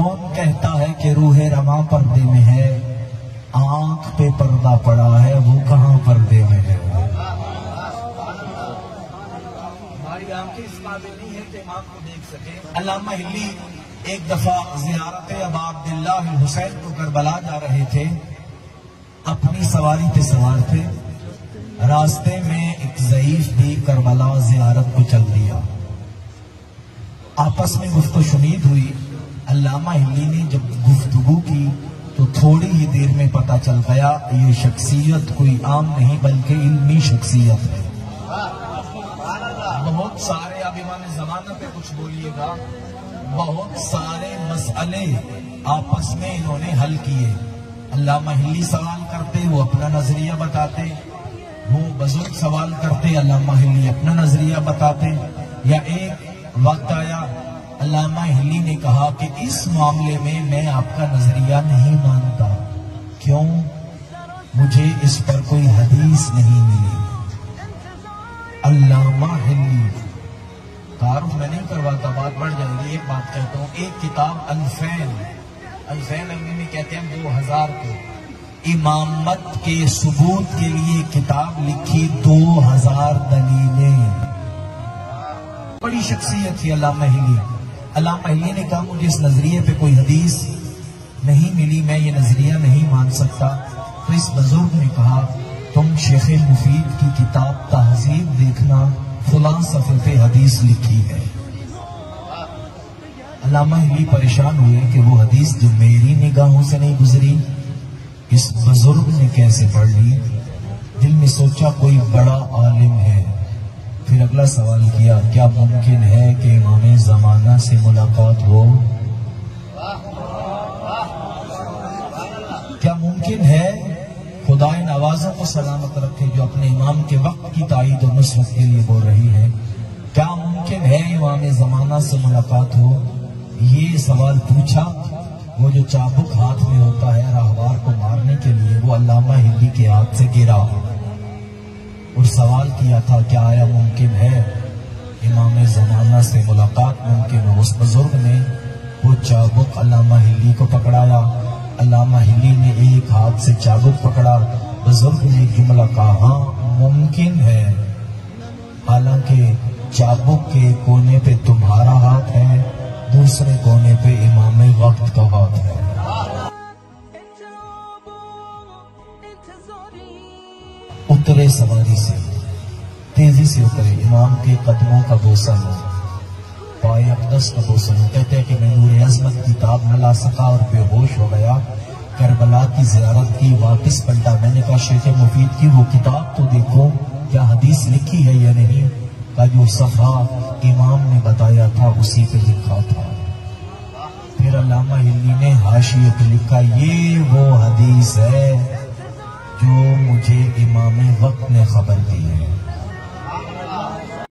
کون کہتا ہے کہ روح رواں پردے میں ہے؟ آنکھ پہ پردہ پڑا ہے، وہ کہاں پردے میں ہے؟ ہماری آنکھیں اس قابل نہیں ہے کہ امام کو دیکھ سکے۔ علامہ ہلی ایک دفعہ زیارت ابا عبداللہ حسین کو کربلا جا رہے تھے، اپنی سواری پہ سوار تھے، راستے میں ایک ضعیف بھی کربلا زیارت کو چل دیا۔ آپس میں گفت و شنید ہوئی۔ علامہ ہلی نے جب گفتگو کی تو تھوڑی ہی دیر میں پتہ چل گیا یہ شخصیت کوئی عام نہیں بلکہ علمی شخصیت ہے۔ بہت سارے، اب امام زمانہ پہ کچھ بولیے گا، بہت سارے مسئلے آپس میں انہوں نے حل کیے۔ علامہ ہلی سوال کرتے، وہ اپنا نظریہ بتاتے، وہ بزرگ سوال کرتے، علامہ ہلی اپنا نظریہ بتاتے۔ یا ایک وقت آیا، علامہ ہلی نے کہا کہ اس معاملے میں میں آپ کا نظریہ نہیں مانتا۔ کیوں؟ مجھے اس پر کوئی حدیث نہیں ملی۔ علامہ ہلی، تعارف میں نہیں کرواتا، بات بڑھ جائے گی، ایک بات کہتا ہوں، ایک کتاب الفین عربی میں کہتے ہیں 2000 کو، امامت کے ثبوت کے لیے کتاب لکھی، 2000 دلیلیں۔ بڑی شخصیت تھی علامہ ہلی۔ علامہ ہلی نے کہا مجھے اس نظریے پہ کوئی حدیث نہیں ملی، میں یہ نظریہ نہیں مان سکتا۔ تو اس بزرگ نے کہا تم شیخ مفید کی کتاب تہذیب دیکھنا، فلاں صفحے پہ حدیث لکھی ہے۔ علامہ ہلی پریشان ہوئے کہ وہ حدیث جو میری نگاہوں سے نہیں گزری اس بزرگ نے کیسے پڑھ لی۔ دل میں سوچا کوئی بڑا عالم ہے۔ پھر اگلا سوال کیا، کیا ممکن ہے کہ امام زمانہ سے ملاقات ہو؟ کیا ممکن ہے؟ خدا نوازوں کو سلامت رکھے جو اپنے امام کے وقت کی تائید و نصرت کے لیے بول رہی ہے، کیا ممکن ہے امام زمانہ سے ملاقات ہو؟ یہ سوال پوچھا، وہ جو چابک ہاتھ میں ہوتا ہے راہوار کو مارنے کے لیے، وہ علامہ ہلی کے ہاتھ سے گرا اور سوال کیا تھا کیا آیا ممکن ہے امام زمانہ سے ملاقات ممکن ہو؟ اس بزرگ نے وہ چابک علامہ ہلی کو پکڑایا، علامہ ہلی نے ایک ہاتھ سے چابک پکڑا، بزرگ نے ایک جملہ کہا ہاں ممکن ہے، حالانکہ چابک کے کونے پہ تمہارا ہاتھ ہے، دوسرے کونے پہ امام وقت کا ہاتھ ہے۔ اترے سواری سے، تیزی سے اترے، امام کے قدموں کا بوسہ لو، پائے اقدس کا بوسہ لو۔ کہتے ہیں کہ میں نور عظمت کتاب نہ لا سکا اور بے ہوش ہو گیا، کربلا کی زیارت کی، واپس پلٹا، میں نے کہا شیخ مفید کی وہ کتاب تو دیکھو کیا حدیث لکھی ہے یا نہیں؟ کا جو صفحہ امام نے بتایا تھا اسی پہ لکھا تھا۔ پھر علامہ ہلی نے حاشیے پہ لکھا یہ وہ حدیث ہے جو مجھے امام وقت نے خبر دی ہے۔